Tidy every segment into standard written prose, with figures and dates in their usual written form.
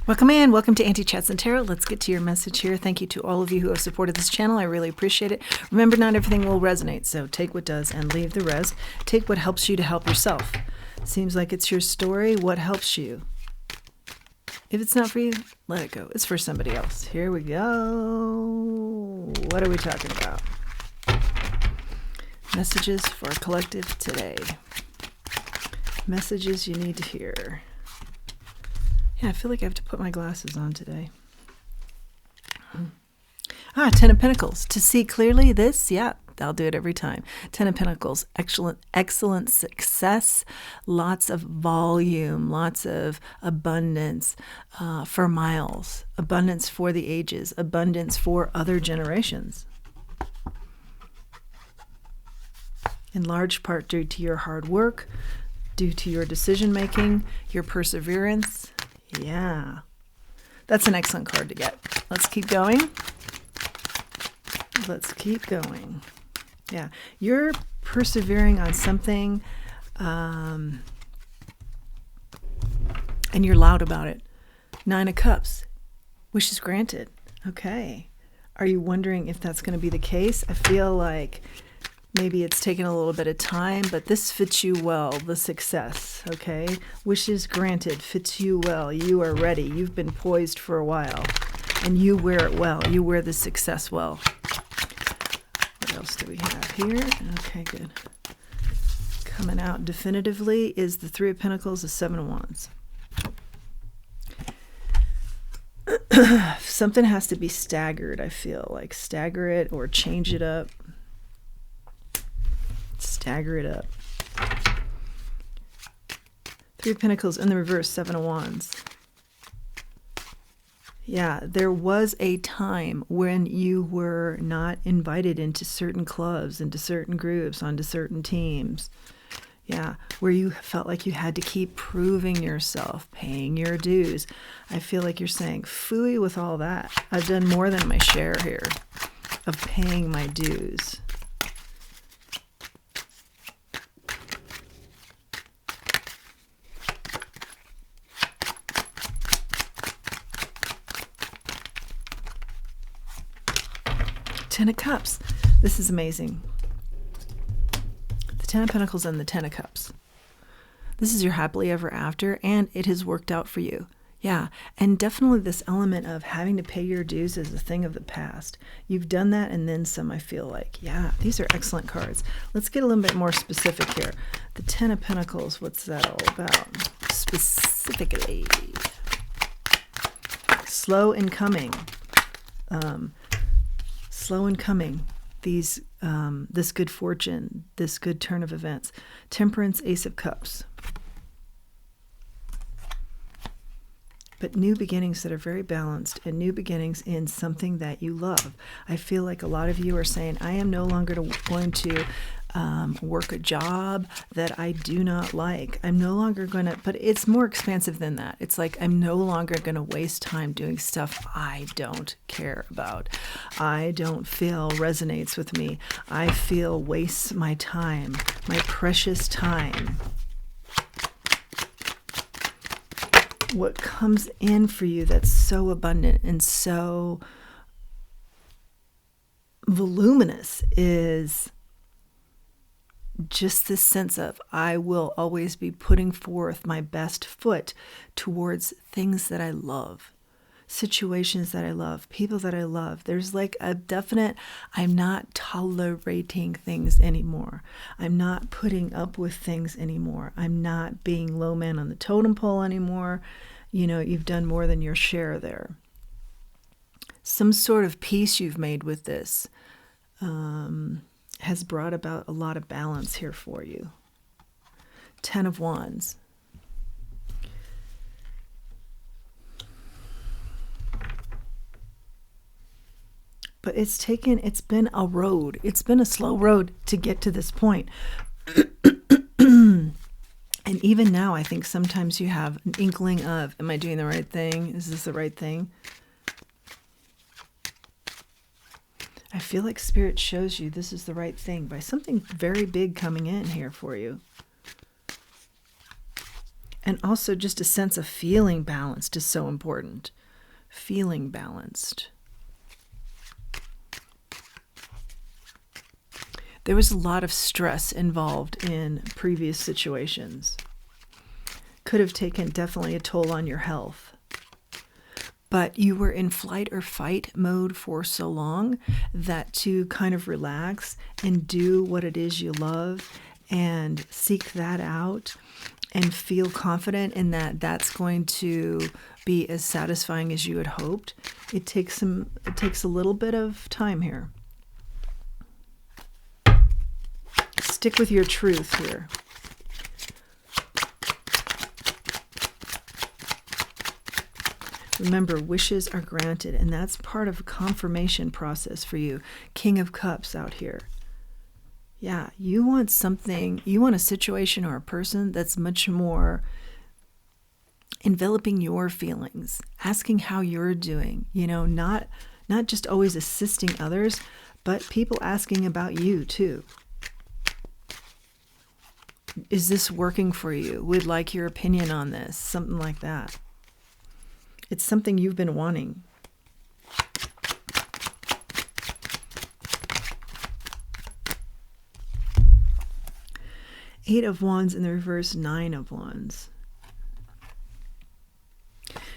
Welcome in. Welcome to Auntie Chats and Tarot. Let's get to your message here. Thank you to all of you who have supported this channel. I really appreciate it. Remember, not everything will resonate, so take what does and leave the rest. Take what helps you to help yourself. Seems like it's your story. What helps you? If it's not for you, let it go. It's for somebody else. Here we go. What are we talking about? Messages for a collective today. Messages you need to hear. Yeah, I feel like I have to put my glasses on today. Ten of Pentacles. To see clearly this, yeah, I'll do it every time. Ten of Pentacles. Excellent success. Lots of volume. Lots of abundance for miles. Abundance for the ages. Abundance for other generations. In large part due to your hard work, due to your decision making, your perseverance. Yeah, that's an excellent card to get. Let's keep going. Let's keep going. Yeah, you're persevering on something and you're loud about it. 9 of Cups. Wishes granted. Okay. Are you wondering if that's going to be the case? I feel like maybe it's taken a little bit of time, but this fits you well, the success, okay? Wishes granted, fits you well. You are ready. You've been poised for a while, and you wear it well. You wear the success well. What else do we have here? Okay, good. Coming out definitively is the 3 of Pentacles, the 7 of Wands. Something has to be staggered, I feel like. Stagger it or change it up. Stagger it up. 3 of Pentacles in the reverse, 7 of Wands. Yeah, there was a time when you were not invited into certain clubs, into certain groups, onto certain teams. Yeah, where you felt like you had to keep proving yourself, paying your dues. I feel like you're saying, phooey with all that. I've done more than my share here of paying my dues. Ten of Cups. This is amazing. The 10 of Pentacles and the 10 of Cups. This is your happily ever after, and it has worked out for you. Yeah, and definitely this element of having to pay your dues is a thing of the past. You've done that and then some, I feel like. Yeah, these are excellent cards. Let's get a little bit more specific here. The 10 of Pentacles, what's that all about? Specifically. Slow in coming. Slow in coming, this good fortune, this good turn of events. Temperance, Ace of Cups. But new beginnings that are very balanced and new beginnings in something that you love. I feel like a lot of you are saying, I am no longer going to work a job that I do not like. I'm no longer going to, but it's more expansive than that. It's like, I'm no longer going to waste time doing stuff I don't care about. I don't feel resonates with me. I feel wastes my time, my precious time. What comes in for you that's so abundant and so voluminous is just this sense of, I will always be putting forth my best foot towards things that I love, situations that I love, people that I love. There's like a definite, I'm not tolerating things anymore. I'm not putting up with things anymore. I'm not being low man on the totem pole anymore. You know, you've done more than your share there. Some sort of peace you've made with this has brought about a lot of balance here for you. 10 of Wands. But it's been a road. It's been a slow road to get to this point. And even now, I think sometimes you have an inkling of, am I doing the right thing? Is this the right thing? I feel like Spirit shows you this is the right thing by something very big coming in here for you. And also just a sense of feeling balanced is so important. Feeling balanced. There was a lot of stress involved in previous situations. Could have taken definitely a toll on your health. But you were in flight or fight mode for so long that to kind of relax and do what it is you love and seek that out and feel confident in that that's going to be as satisfying as you had hoped, it takes a little bit of time here. Stick with your truth here. Remember, wishes are granted, and that's part of a confirmation process for you. King of Cups out here. Yeah, you want something, you want a situation or a person that's much more enveloping your feelings, asking how you're doing, not just always assisting others, but people asking about you too. Is this working for you? Would like your opinion on this, something like that. It's something you've been wanting. Eight of Wands in the reverse, Nine of Wands.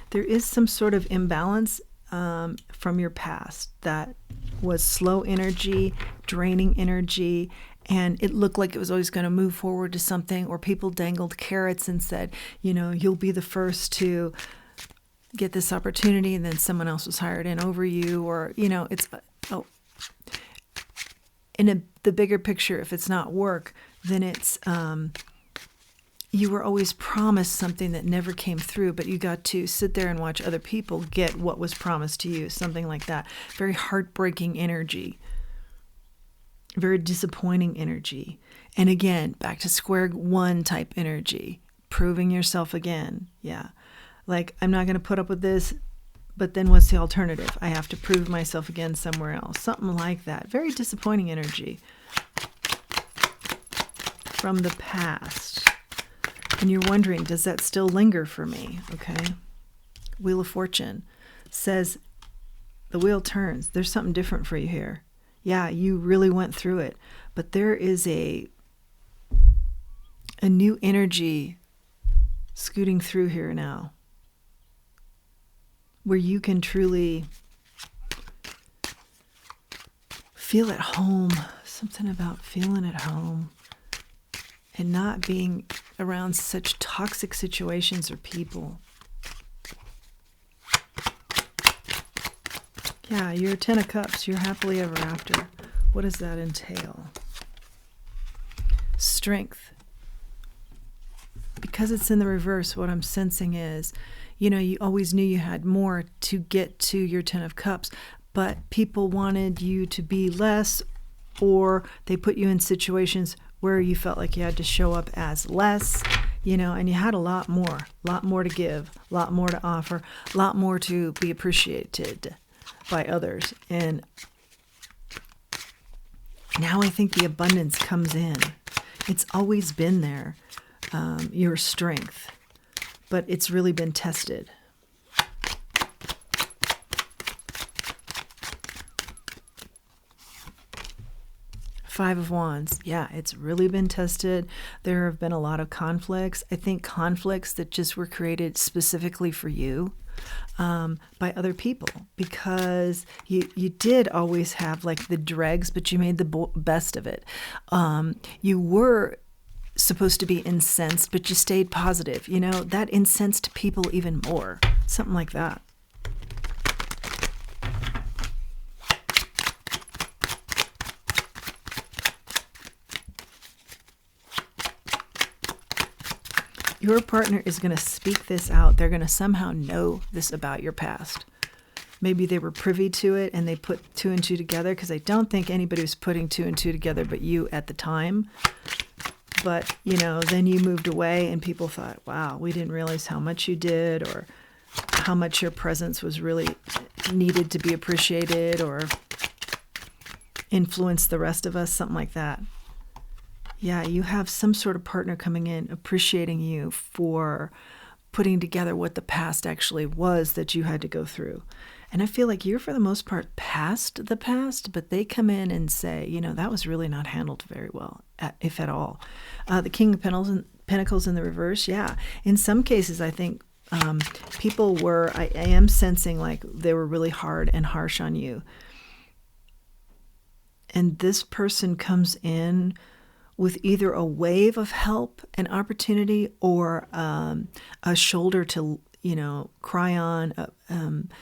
There is some sort of imbalance from your past that was slow energy, draining energy, and it looked like it was always going to move forward to something, or people dangled carrots and said, you'll be the first to get this opportunity, and then someone else was hired in over you, or the bigger picture, if it's not work, then it's you were always promised something that never came through, but you got to sit there and watch other people get what was promised to you, something like that. Very heartbreaking energy, very disappointing energy, and again, back to square one type energy, proving yourself again. Yeah. Like, I'm not going to put up with this, but then what's the alternative? I have to prove myself again somewhere else. Something like that. Very disappointing energy from the past. And you're wondering, does that still linger for me? Okay. Wheel of Fortune says the wheel turns. There's something different for you here. Yeah, you really went through it. But there is a new energy scooting through here now, where you can truly feel at home. Something about feeling at home and not being around such toxic situations or people. Yeah, you're 10 of Cups. You're happily ever after. What does that entail? Strength. Because it's in the reverse, what I'm sensing is, you always knew you had more to get to your 10 of Cups, but people wanted you to be less, or they put you in situations where you felt like you had to show up as less, and you had a lot more to give, a lot more to offer, a lot more to be appreciated by others. And now I think the abundance comes in. It's always been there, your strength, but it's really been tested. Five of Wands. Yeah, it's really been tested. There have been a lot of conflicts. I think conflicts that just were created specifically for you by other people, because you did always have like the dregs, but you made the best of it. You were supposed to be incensed, but you stayed positive. That incensed people even more. Something like that. Your partner is going to speak this out. They're going to somehow know this about your past. Maybe they were privy to it and they put two and two together, because I don't think anybody was putting two and two together but you at the time. But, then you moved away and people thought, wow, we didn't realize how much you did, or how much your presence was really needed to be appreciated, or influenced the rest of us, something like that. Yeah, you have some sort of partner coming in, appreciating you for putting together what the past actually was that you had to go through. And I feel like you're, for the most part, past the past, but they come in and say, that was really not handled very well, if at all. The King of Pentacles in the reverse, yeah. In some cases, I think people were, I am sensing like they were really hard and harsh on you. And this person comes in with either a wave of help and opportunity or a shoulder to, cry on,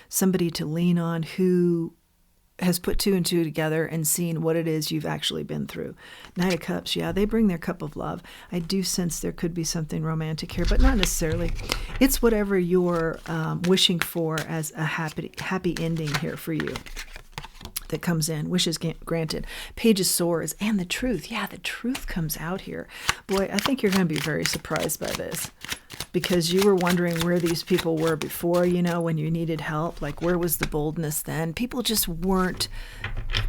somebody to lean on who has put two and two together and seen what it is you've actually been through. Knight of Cups, yeah, they bring their cup of love. I do sense there could be something romantic here, but not necessarily. It's whatever you're wishing for as a happy ending here for you that comes in. Wishes granted. Page of Swords and the truth. Yeah, the truth comes out here. Boy, I think you're going to be very surprised by this, because you were wondering where these people were before, when you needed help. Like, where was the boldness then? People just weren't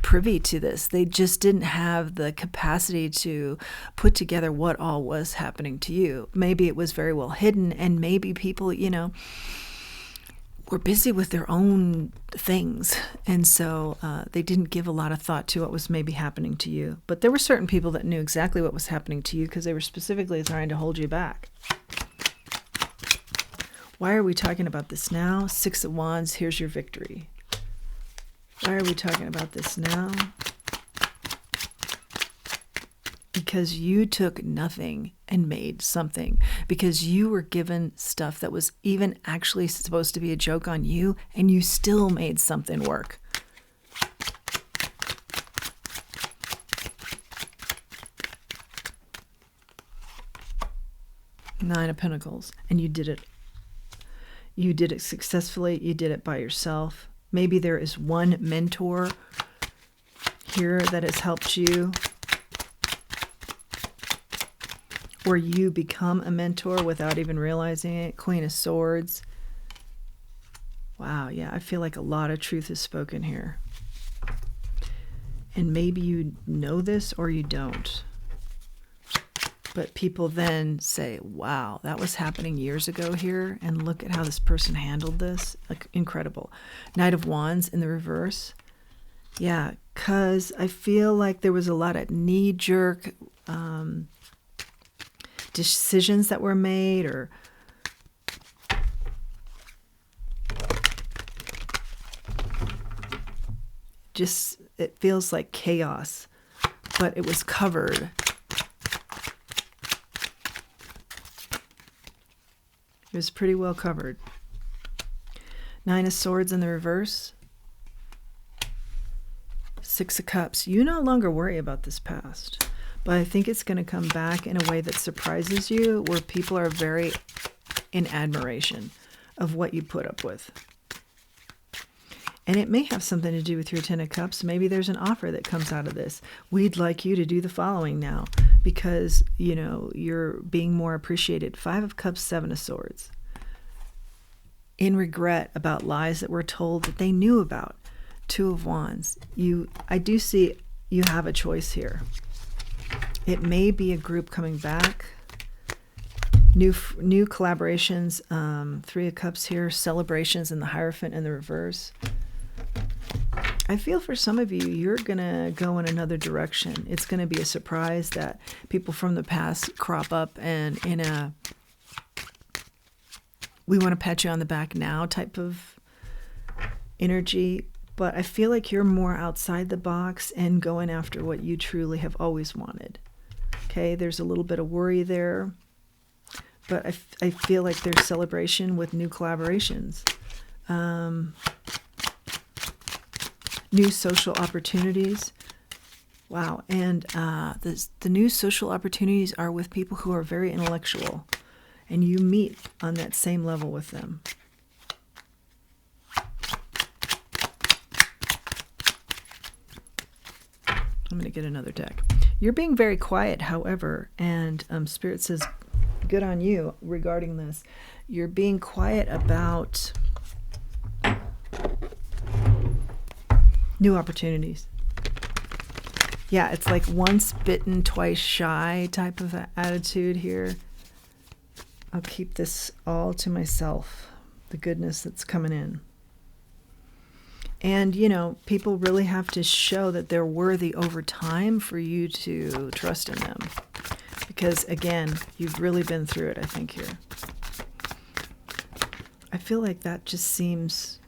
privy to this. They just didn't have the capacity to put together what all was happening to you. Maybe it was very well hidden, and maybe people, were busy with their own things. And so they didn't give a lot of thought to what was maybe happening to you. But there were certain people that knew exactly what was happening to you because they were specifically trying to hold you back. Why are we talking about this now? Six of Wands, here's your victory. Why are we talking about this now? Because you took nothing and made something. Because you were given stuff that was even actually supposed to be a joke on you, and you still made something work. Nine of Pentacles. And you did it. You did it successfully. You did it by yourself. Maybe there is one mentor here that has helped you, or you become a mentor without even realizing it. Queen of Swords. Wow, yeah, I feel like a lot of truth is spoken here. And maybe you know this or you don't. But people then say, wow, that was happening years ago here, and look at how this person handled this. Like, incredible. Knight of Wands in the reverse. Yeah, because I feel like there was a lot of knee-jerk decisions that were made, or just, it feels like chaos, but it was covered. It was pretty well covered. Nine of Swords in the reverse. Six of Cups. You no longer worry about this past. But I think it's going to come back in a way that surprises you, where people are very in admiration of what you put up with. And it may have something to do with your Ten of Cups. Maybe there's an offer that comes out of this. We'd like you to do the following now because, you're being more appreciated. Five of Cups, Seven of Swords. In regret about lies that were told that they knew about. Two of Wands. I do see you have a choice here. It may be a group coming back. New collaborations. Three of Cups here. Celebrations in the Hierophant in the reverse. I feel for some of you, you're going to go in another direction. It's going to be a surprise that people from the past crop up, and in a we want to pat you on the back now type of energy. But I feel like you're more outside the box and going after what you truly have always wanted. Okay, there's a little bit of worry there, but I feel like there's celebration with new collaborations. New social opportunities. Wow, and the new social opportunities are with people who are very intellectual, and you meet on that same level with them. I'm going to get another deck. You're being very quiet, however, and Spirit says, good on you regarding this. You're being quiet about new opportunities. Yeah, it's like once bitten, twice shy type of attitude here. I'll keep this all to myself, the goodness that's coming in. And, you know, people really have to show that they're worthy over time for you to trust in them. Because, again, you've really been through it, I think, here. I feel like that just seems,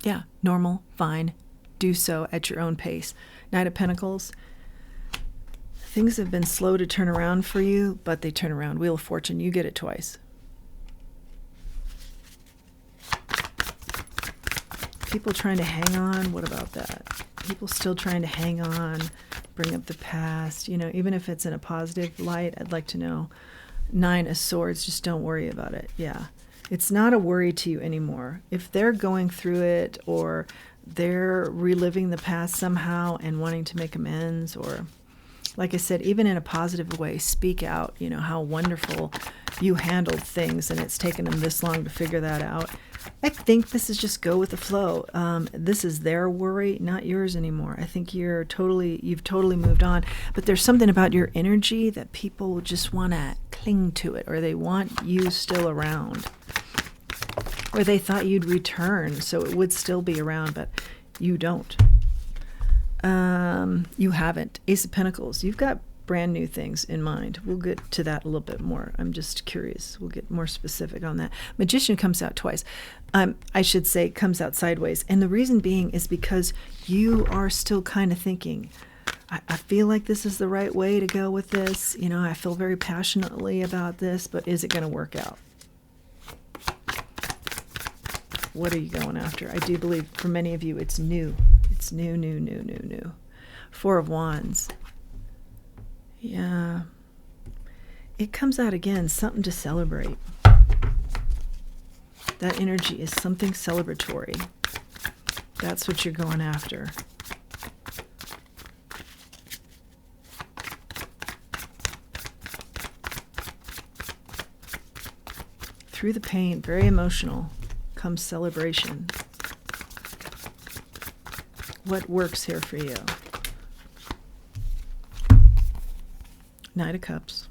yeah, normal, fine. Do so at your own pace. Knight of Pentacles. Things have been slow to turn around for you, but they turn around. Wheel of Fortune, you get it twice. People trying to hang on, what about that? People still trying to hang on, bring up the past. You know, even if it's in a positive light, I'd like to know. 9 of Swords, just don't worry about it. Yeah, it's not a worry to you anymore. If they're going through it or they're reliving the past somehow and wanting to make amends, or like I said, even in a positive way, speak out, you know, how wonderful you handled things and it's taken them this long to figure that out. I think this is just go with the flow. This is their worry, not yours anymore. I think you've totally moved on. But there's something about your energy that people just want to cling to it, or they want you still around. Or they thought you'd return, so it would still be around, but you don't. You haven't. Ace of Pentacles. You've got brand new things in mind. We'll get to that a little bit more. I'm just curious. We'll get more specific on that. Magician comes out twice. I should say comes out sideways. And the reason being is because you are still kind of thinking, I feel like this is the right way to go with this. You know, I feel very passionately about this, but is it going to work out? What are you going after? I do believe for many of you it's new. It's new. 4 of Wands. Yeah. It comes out again, something to celebrate. That energy is something celebratory. That's what you're going after. Through the pain, very emotional, comes celebration. What works here for you? Knight of Cups.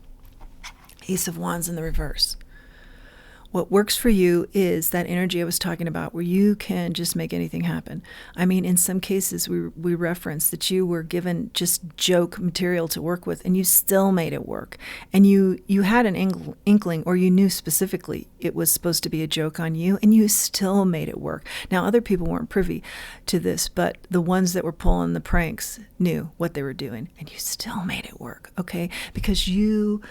Ace of Wands in the reverse. What works for you is that energy I was talking about where you can just make anything happen. I mean, in some cases, we referenced that you were given just joke material to work with and you still made it work. And you had an inkling, or you knew specifically it was supposed to be a joke on you, and you still made it work. Now, other people weren't privy to this, but the ones that were pulling the pranks knew what they were doing, and you still made it work, okay? Because you...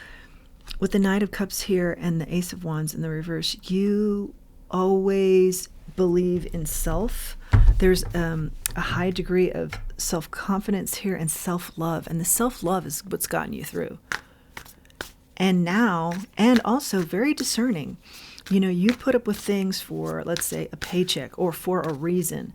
with the Knight of Cups here and the Ace of Wands in the reverse, you always believe in self. There's a high degree of self-confidence here and self-love. And the self-love is what's gotten you through. And now, and also very discerning. You know, you put up with things for, let's say, a paycheck or for a reason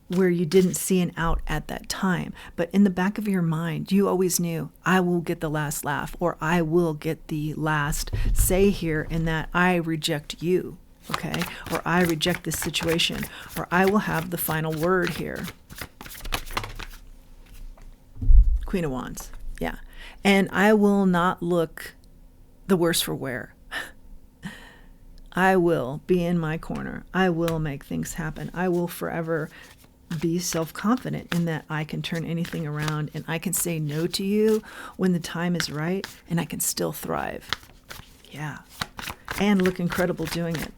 where you didn't see an out at that time. But in the back of your mind, you always knew, I will get the last laugh, or I will get the last say here in that I reject you, okay? Or I reject this situation, or I will have the final word here. Queen of Wands, yeah. And I will not look the worse for wear. I will be in my corner. I will make things happen. I will forever be self-confident in that I can turn anything around and I can say no to you when the time is right and I can still thrive. Yeah. And look incredible doing it.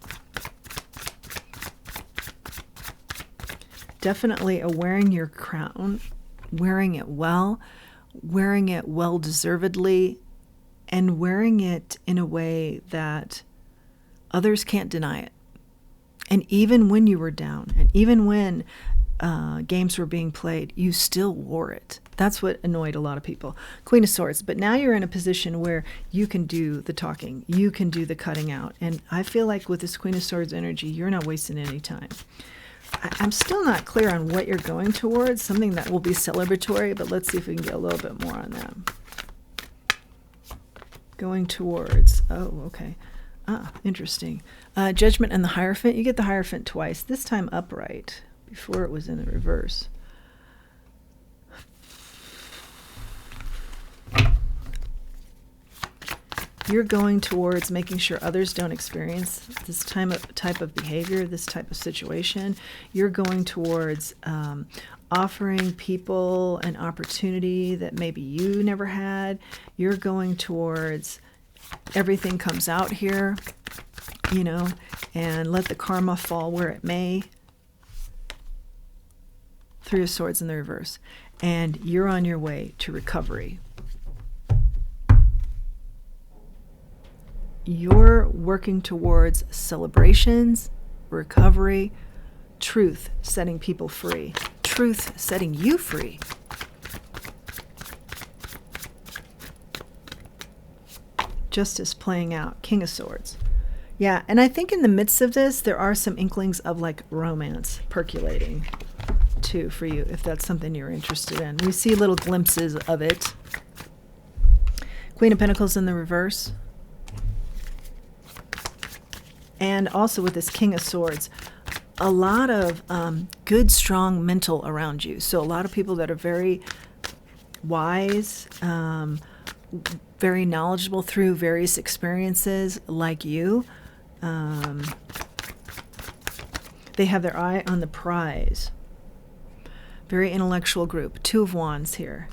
Definitely a wearing your crown, wearing it well deservedly, and wearing it in a way that others can't deny it. And even when you were down, and even when games were being played, you still wore it. That's what annoyed a lot of people. Queen of Swords. But now you're in a position where you can do the talking. You can do the cutting out. And I feel like with this Queen of Swords energy, you're not wasting any time. I'm still not clear on what you're going towards, something that will be celebratory, but let's see if we can get a little bit more on that. Going towards, oh, okay. Ah, interesting. Judgment and the Hierophant. You get the Hierophant twice, this time upright. before it was in the reverse. You're going towards making sure others don't experience this type of behavior, this type of situation. You're going towards offering people an opportunity that maybe you never had. You're going towards everything comes out here, you know, and let the karma fall where it may. Three of Swords in the reverse. And you're on your way to recovery. You're working towards celebrations, recovery, truth, setting people free, truth, setting you free. Justice playing out, King of Swords. Yeah, and I think in the midst of this, there are some inklings of like romance percolating too for you, if that's something you're interested in. We see little glimpses of it. Queen of Pentacles in the reverse. And also with this King of Swords, a lot of good, strong mental around you. So a lot of people that are very wise, very knowledgeable through various experiences like you. They have their eye on the prize. Very intellectual group. Two of Wands here.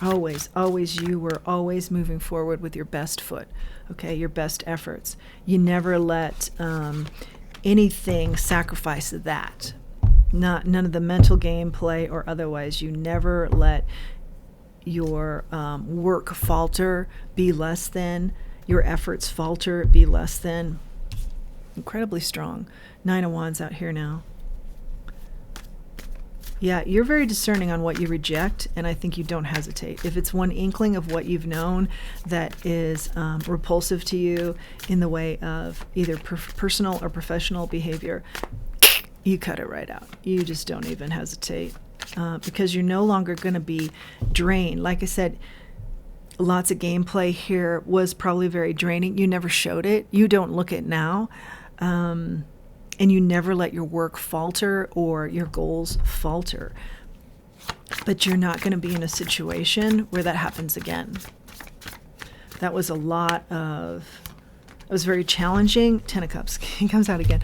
Always, you were always moving forward with your best foot, okay, your best efforts. You never let anything sacrifice that. None of the mental gameplay or otherwise. You never let your work falter, be less than. Your efforts falter, be less than. Incredibly strong. Nine of Wands out here now. Yeah, you're very discerning on what you reject, and I think you don't hesitate. If it's one inkling of what you've known that is repulsive to you in the way of either personal or professional behavior, you cut it right out. You just don't even hesitate because you're no longer going to be drained. Like I said, lots of gameplay here was probably very draining. You never showed it. You don't look it now. And you never let your work falter or your goals falter. But you're not going to be in a situation where that happens again. That was it was very challenging. Ten of Cups, he comes out again.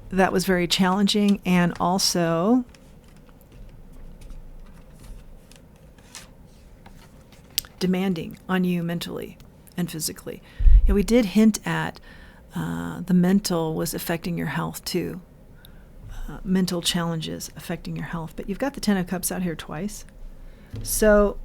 That was very challenging and also demanding on you mentally and physically. Yeah, we did hint at the mental was affecting your health too. Mental challenges affecting your health. But you've got the Ten of Cups out here twice. So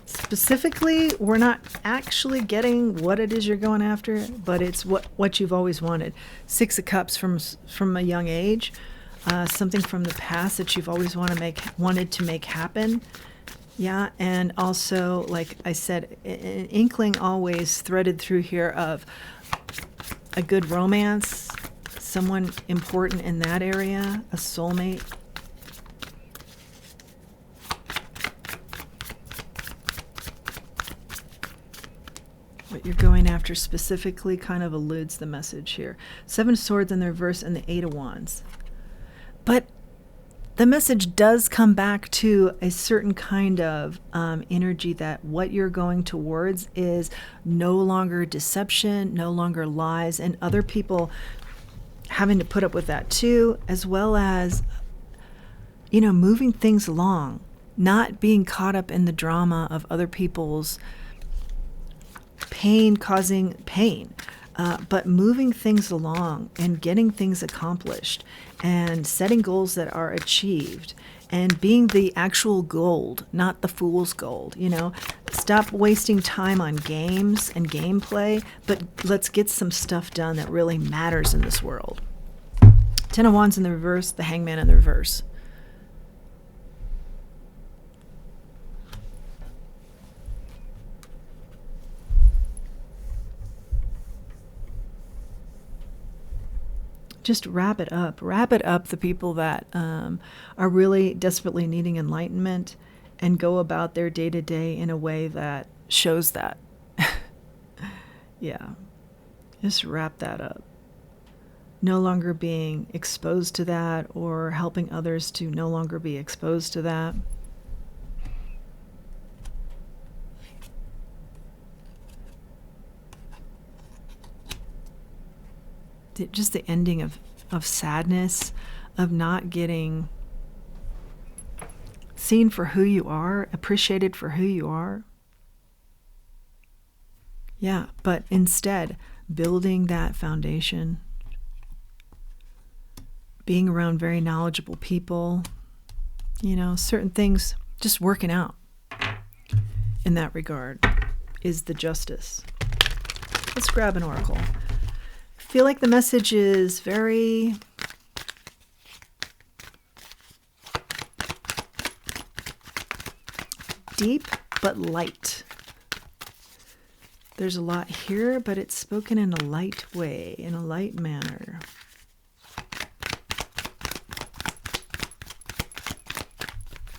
specifically, we're not actually getting what it is you're going after, but it's what you've always wanted. Six of Cups from a young age. Something from the past that you've always wanted to make happen. Yeah, and also, like I said, an inkling always threaded through here of a good romance, someone important in that area, a soulmate. What you're going after specifically kind of eludes the message here. Seven of Swords in the reverse and the Eight of Wands. But the message does come back to a certain kind of energy that what you're going towards is no longer deception, no longer lies, and other people having to put up with that too, as well as, moving things along, not being caught up in the drama of other people's pain causing pain. But moving things along and getting things accomplished and setting goals that are achieved and being the actual gold, not the fool's gold, Stop wasting time on games and gameplay, but let's get some stuff done that really matters in this world. Ten of Wands in the reverse, the Hangman in the reverse. Just wrap it up. Wrap it up, the people that are really desperately needing enlightenment, and go about their day-to-day in a way that shows that. Yeah. Just wrap that up. No longer being exposed to that, or helping others to no longer be exposed to that. Just the ending of sadness, of not getting seen for who you are, appreciated for who you are. Yeah, but instead, building that foundation, being around very knowledgeable people, certain things just working out in that regard is the justice. Let's grab an oracle. I feel like the message is very deep but light. There's a lot here, but it's spoken in a light way, in a light manner.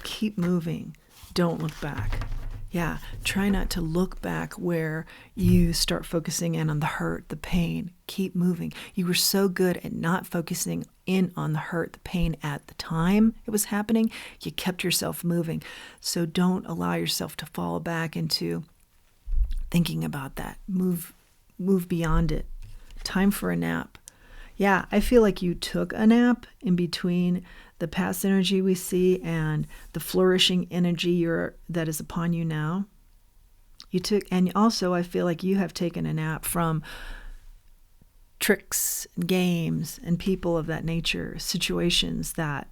Keep moving. Don't look back. Yeah, try not to look back where you start focusing in on the hurt, the pain. Keep moving. You were so good at not focusing in on the hurt, the pain at the time it was happening. You kept yourself moving. So don't allow yourself to fall back into thinking about that. Move beyond it. Time for a nap. Yeah, I feel like you took a nap in between the past energy we see and the flourishing energy that is upon you now. And also I feel like you have taken a nap from tricks and games and people of that nature, situations that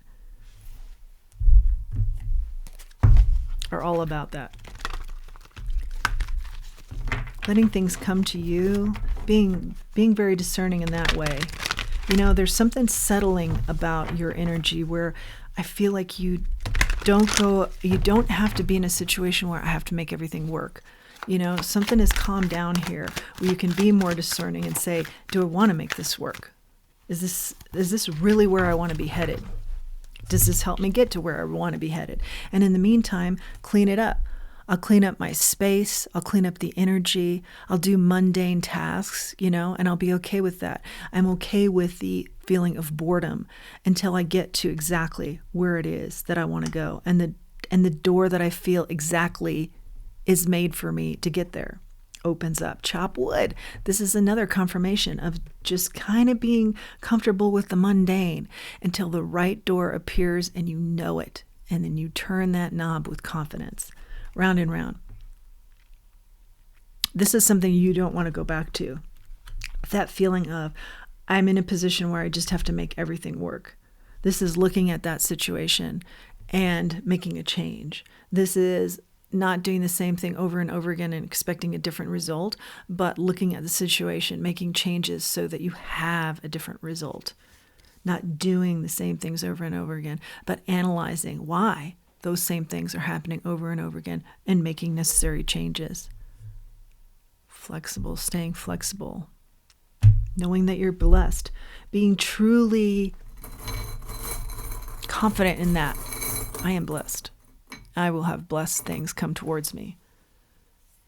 are all about that. Letting things come to you, being very discerning in that way. There's something settling about your energy where I feel like you don't have to be in a situation where I have to make everything work. Something has calmed down here where you can be more discerning and say, do I want to make this work? Is this really where I want to be headed? Does this help me get to where I want to be headed? And in the meantime, clean it up. I'll clean up my space. I'll clean up the energy. I'll do mundane tasks, and I'll be okay with that. I'm okay with the feeling of boredom until I get to exactly where it is that I want to go. And the door that I feel exactly is made for me to get there opens up. Chop wood. This is another confirmation of just kind of being comfortable with the mundane until the right door appears and you know it. And then you turn that knob with confidence. Round and round. This is something you don't want to go back to. That feeling of, I'm in a position where I just have to make everything work. This is looking at that situation and making a change. This is not doing the same thing over and over again and expecting a different result, but looking at the situation, making changes so that you have a different result. Not doing the same things over and over again, but analyzing why those same things are happening over and over again and making necessary changes. Flexible, staying flexible. Knowing that you're blessed. Being truly confident in that. I am blessed. I will have blessed things come towards me.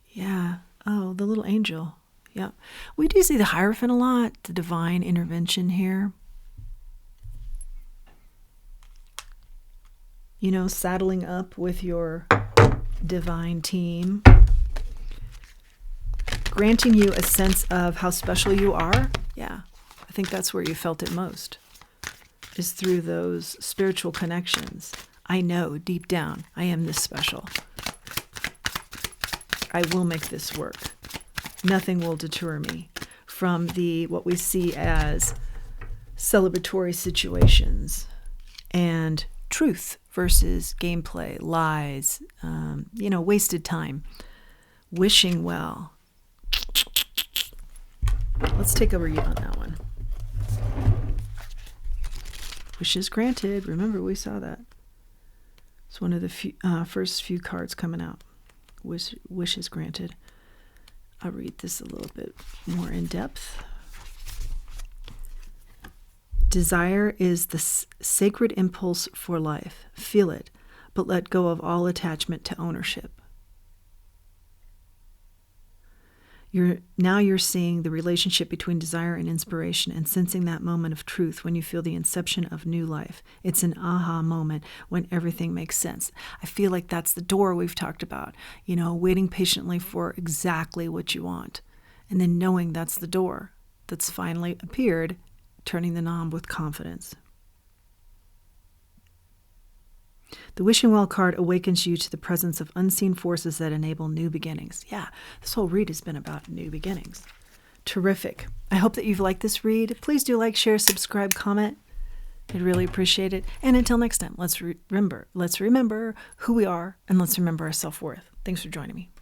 Yeah. Oh, the little angel. Yeah. We do see the Hierophant a lot, the divine intervention here. Saddling up with your divine team, granting you a sense of how special you are. Yeah, I think that's where you felt it most, is through those spiritual connections. I know deep down I am this special. I will make this work. Nothing will deter me from what we see as celebratory situations and truth versus gameplay, lies, wasted time, wishing well. Let's take a read on that one. Wishes granted. Remember, we saw that. It's one of the first few cards coming out. Wishes granted. I'll read this a little bit more in depth. Desire is the sacred impulse for life. Feel it, but let go of all attachment to ownership. You're seeing the relationship between desire and inspiration and sensing that moment of truth when you feel the inception of new life. It's an aha moment when everything makes sense. I feel like that's the door we've talked about, waiting patiently for exactly what you want. And then knowing that's the door that's finally appeared, turning the knob with confidence. The Wishing Well card awakens you to the presence of unseen forces that enable new beginnings. Yeah, this whole read has been about new beginnings. Terrific. I hope that you've liked this read. Please do like, share, subscribe, comment. I'd really appreciate it. And until next time, let's remember who we are, and let's remember our self-worth. Thanks for joining me.